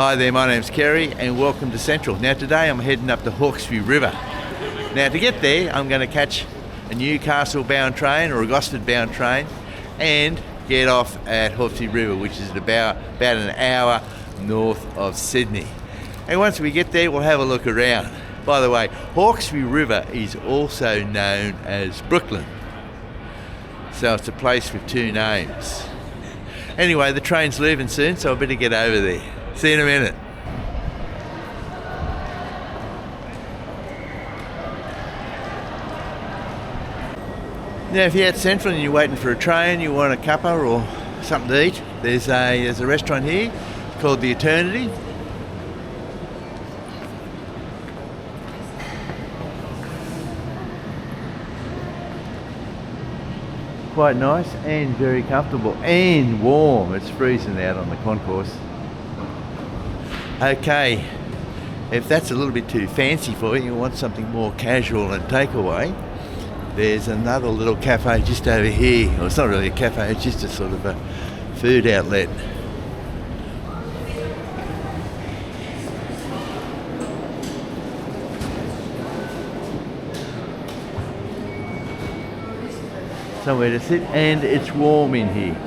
Hi there, my name's Kerry and welcome to Central. Now today I'm heading up the Hawkesbury River. Now to get there I'm going to catch a Newcastle bound train or a Gosford bound train and get off at Hawkesbury River, which is about an hour north of Sydney. And once we get there we'll have a look around. By the way, Hawkesbury River is also known as Brooklyn. So it's a place with two names. Anyway, the train's leaving soon, so I better get over there. See you in a minute. Now if you're at Central and you're waiting for a train, you want a cuppa or something to eat, there's a restaurant here called The Eternity. Quite nice and very comfortable and warm. It's freezing out on the concourse. Okay, if that's a little bit too fancy for you, you want something more casual and takeaway, there's another little cafe just over here. Well, it's not really a cafe, it's just a sort of a food outlet. Somewhere to sit, and it's warm in here.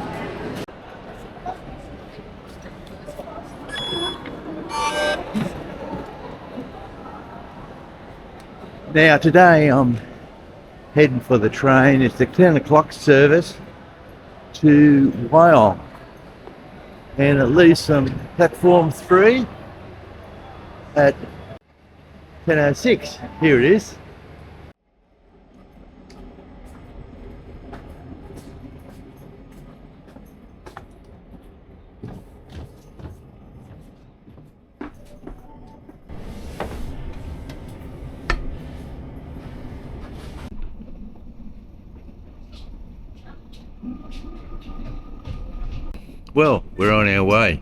Now today I'm heading for the train. It's the 10 o'clock service to Wyong, and it leaves from platform 3 at 10:06. Here it is. Well, we're on our way.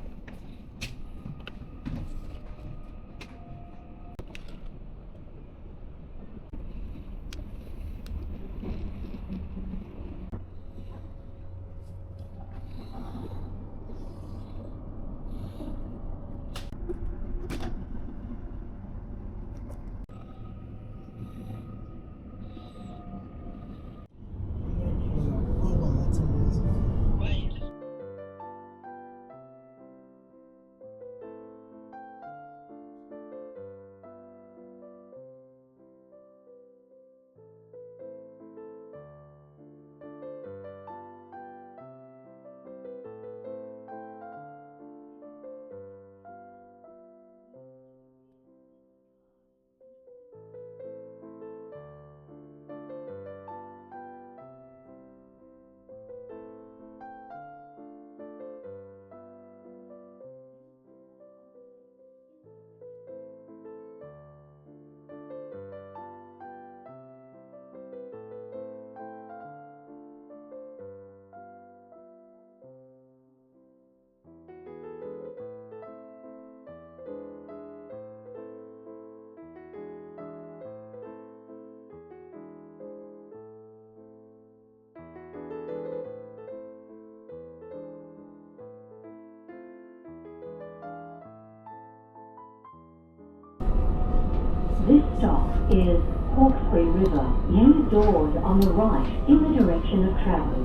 This stop is Hawkesbury River. Use doors on the right in the direction of travel.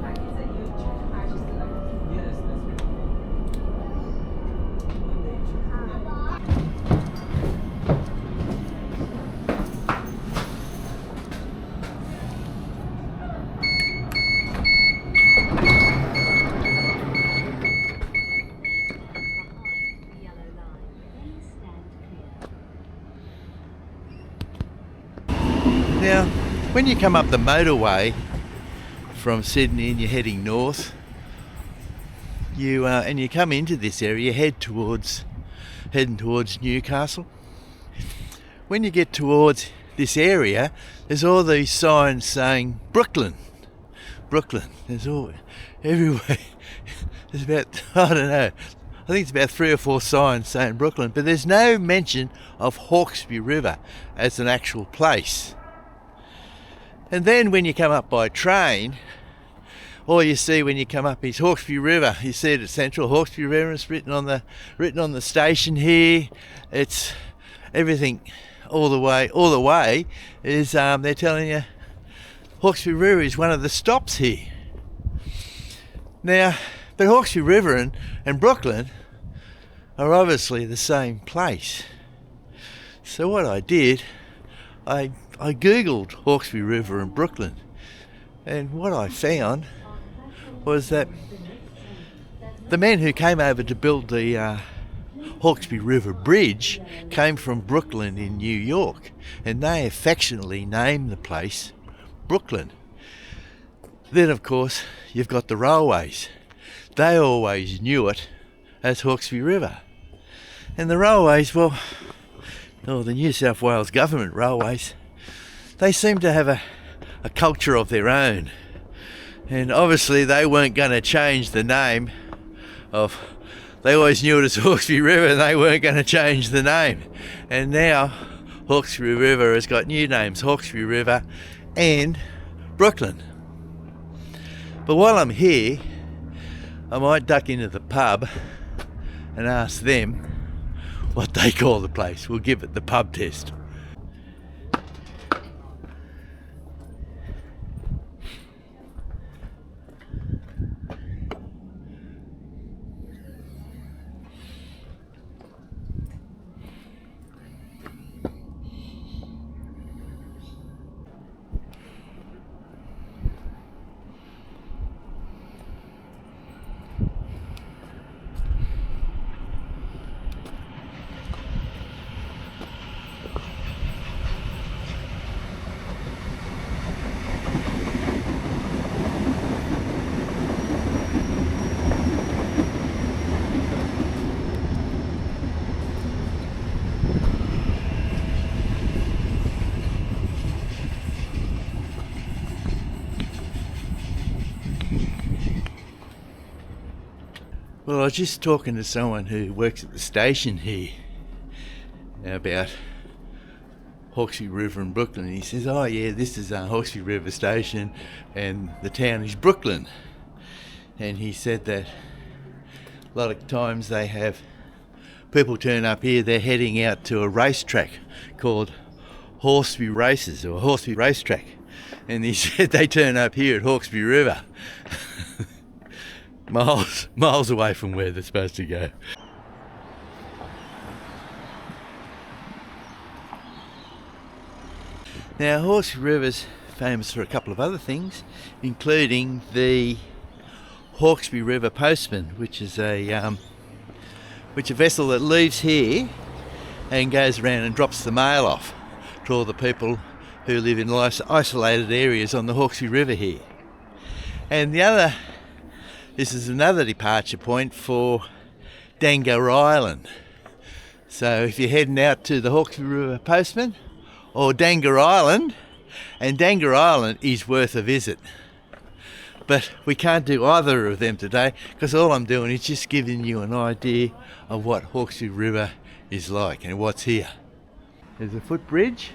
Now, when you come up the motorway from Sydney and you're heading north, you come into this area, heading towards Newcastle. When you get towards this area, there's all these signs saying Brooklyn. There's all everywhere. There's about, I don't know, I think it's about 3 or 4 signs saying Brooklyn, but there's no mention of Hawkesbury River as an actual place. And then when you come up by train, all you see when you come up is Hawkesbury River. You see it at Central, Hawkesbury River. It's written on the station here. It's everything all the way is they're telling you Hawkesbury River is one of the stops here. Now, but Hawkesbury River and Brooklyn are obviously the same place. So what I did, I googled Hawkesbury River and Brooklyn, and what I found was that the men who came over to build the Hawkesbury River Bridge came from Brooklyn in New York, and they affectionately named the place Brooklyn. Then of course you've got the railways. They always knew it as Hawkesbury River. And the railways, the New South Wales government railways, they seem to have a culture of their own. And obviously they weren't going to change the name of, they always knew it as Hawkesbury River, and they weren't going to change the name. And now Hawkesbury River has got new names, Hawkesbury River and Brooklyn. But while I'm here, I might duck into the pub and ask them what they call the place. We'll give it the pub test. Well, I was just talking to someone who works at the station here about Hawkesbury River and Brooklyn. He says, oh yeah, this is Hawkesbury River Station and the town is Brooklyn. And he said that a lot of times they have people turn up here, they're heading out to a racetrack called Hawkesbury Races or Hawkesbury Racetrack. And he said they turn up here at Hawkesbury River. miles away from where they're supposed to go. Now Hawkesbury River's famous for a couple of other things, including the Hawkesbury River Postman, which is a vessel that leaves here and goes around and drops the mail off to all the people who live in isolated areas on the Hawkesbury River here. And this is another departure point for Dangar Island. So if you're heading out to the Hawkesbury River Postman or Dangar Island, and Dangar Island is worth a visit. But we can't do either of them today because all I'm doing is just giving you an idea of what Hawkesbury River is like and what's here. There's a footbridge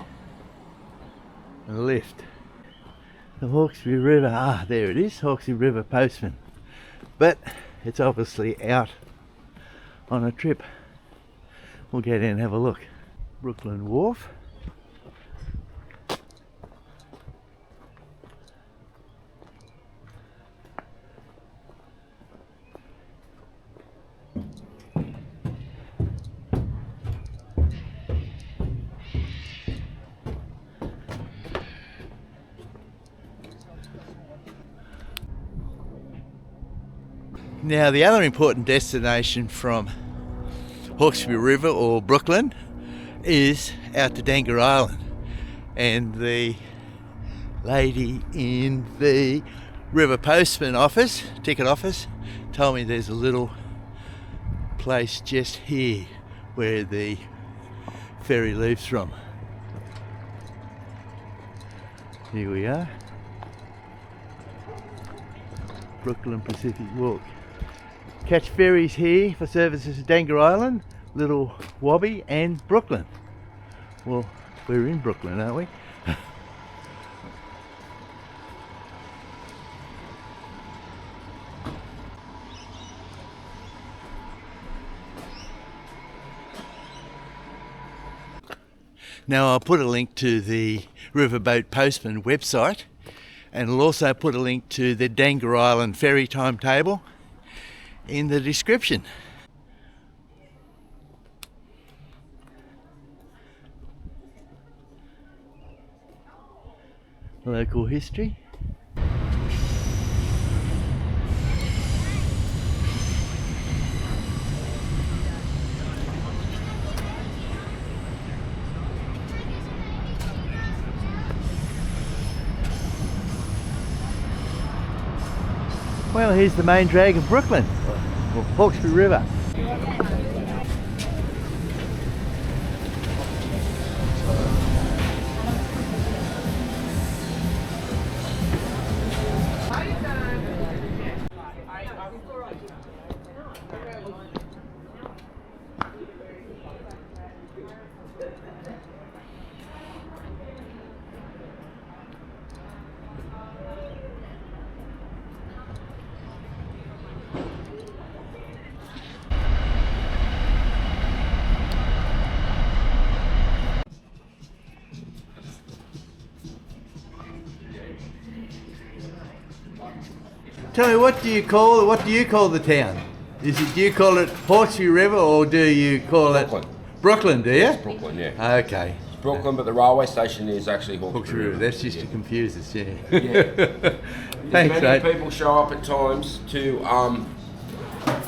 and a lift. The Hawkesbury River, there it is, Hawkesbury River Postman. But it's obviously out on a trip. We'll get in and have a look. Brooklyn Wharf. Now the other important destination from Hawkesbury River or Brooklyn is out to Dangar Island, and the lady in the River Postman office, ticket office, told me there's a little place just here where the ferry leaves from. Here we are, Brooklyn Pacific Walk. Catch ferries here for services to Dangar Island, Little Wobby and Brooklyn. Well, we're in Brooklyn, aren't we? Now I'll put a link to the Riverboat Postman website, and I'll also put a link to the Dangar Island Ferry timetable in the description. Local history. Well, here's the main drag of Brooklyn, or Hawkesbury River. Tell me, what do you call the town? Do you call it Hawkesbury River, or do you call Brooklyn. it Brooklyn? Do you? It's Brooklyn, yeah. Okay. It's Brooklyn, but the railway station is actually Hawkesbury River. That's just to confuse us, yeah. Yeah. Thanks, Many mate. people show up at times to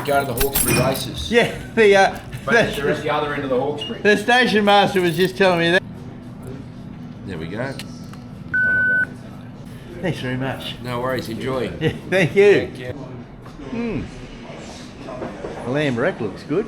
go to the Hawkesbury races. Yeah, But they're at the other end of the Hawkesbury. the station master was just telling me that. There we go. Thanks very much. No worries, enjoy. Yeah, thank you. Thank you. The lamb rack looks good.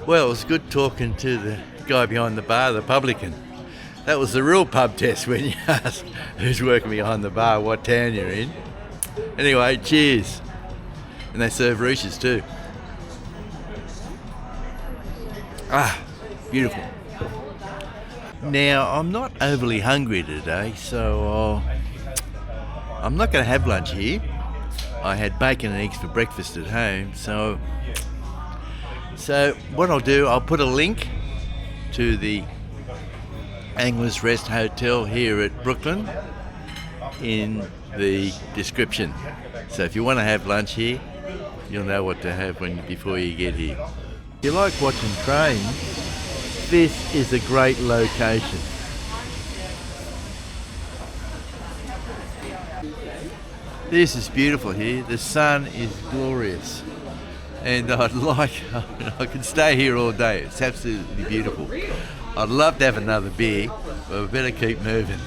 Well, it was good talking to the guy behind the bar, the publican. That was the real pub test when you asked who's working behind the bar, what town you're in. Anyway, cheers. And they serve roosters too. Ah, beautiful. Now, I'm not overly hungry today, so I'm not going to have lunch here. I had bacon and eggs for breakfast at home, so what I'll do, I'll put a link to the Anglers Rest Hotel here at Brooklyn in the description. So if you want to have lunch here, you'll know what to have before you get here. If you like watching trains, this is a great location. This is beautiful here. The sun is glorious. And I could stay here all day. It's absolutely beautiful. I'd love to have another beer, but we better keep moving.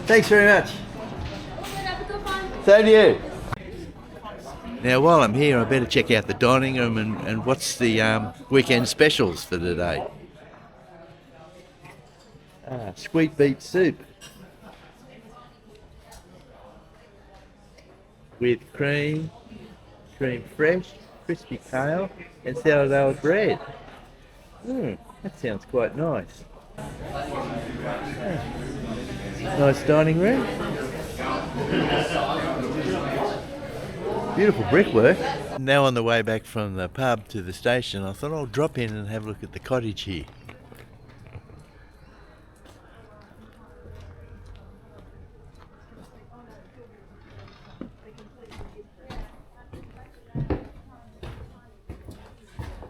Thanks very much. Same to you. Now, while I'm here, I better check out the dining room and what's the weekend specials for today. Sweet beet soup with cream fresh, crispy kale, and sourdough bread. That sounds quite nice. Nice dining room. Beautiful brickwork. Now on the way back from the pub to the station, I thought I'll drop in and have a look at the cottage here.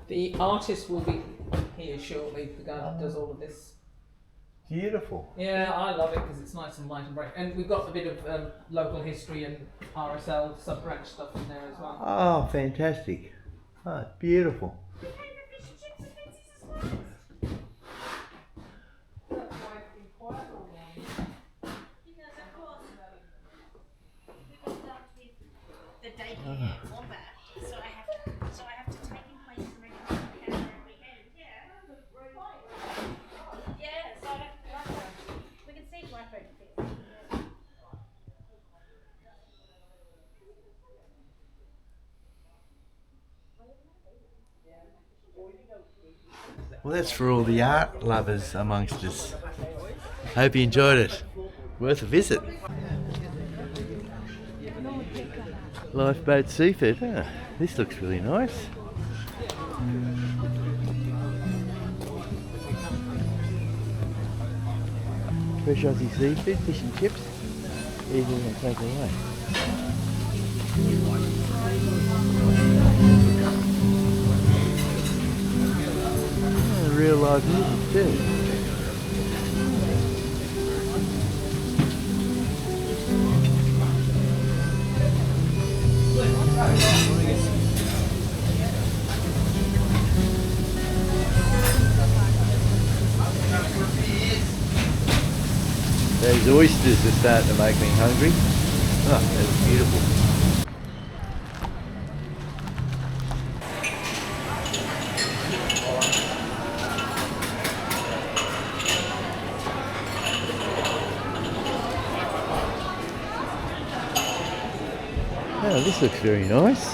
The artist will be here shortly, the guy that does all of this. Beautiful. Yeah, I love it because it's nice and light and bright. And we've got a bit of local history and RSL sub-branch stuff in there as well. Oh, fantastic. Oh, it's beautiful. Well, that's for all the art lovers amongst us. Hope you enjoyed it. Worth a visit. Lifeboat seafood. Ah, this looks really nice. Fresh Aussie seafood, fish and chips. Easy to take away. Oh, real live music too. Those oysters are starting to make me hungry. Oh, that's beautiful. Oh, this looks very nice.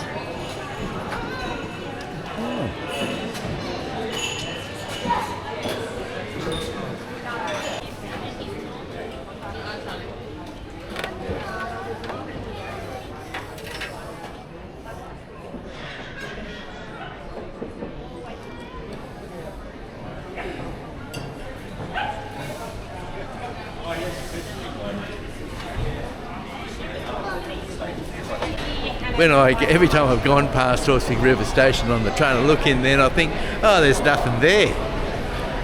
Every time I've gone past Hawkesbury River Station on the train, I look in there and I think, oh, there's nothing there.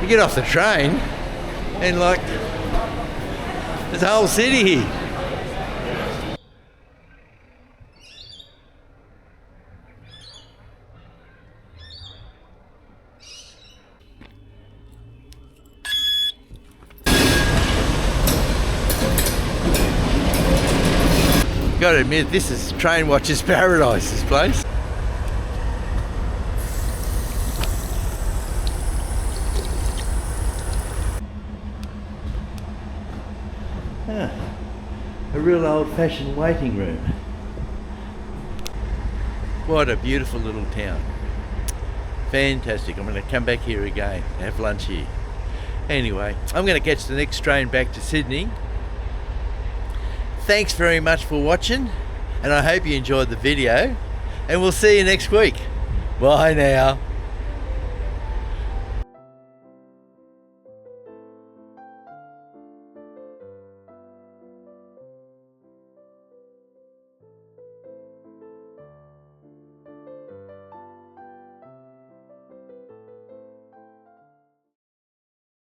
You get off the train and like, there's a whole city here. Gotta admit, this is train watcher's paradise, this place. Ah, a real old-fashioned waiting room. What a beautiful little town. Fantastic. I'm going to come back here again and have lunch here. Anyway, I'm going to catch the next train back to Sydney. Thanks very much for watching, and I hope you enjoyed the video, and we'll see you next week. Bye now.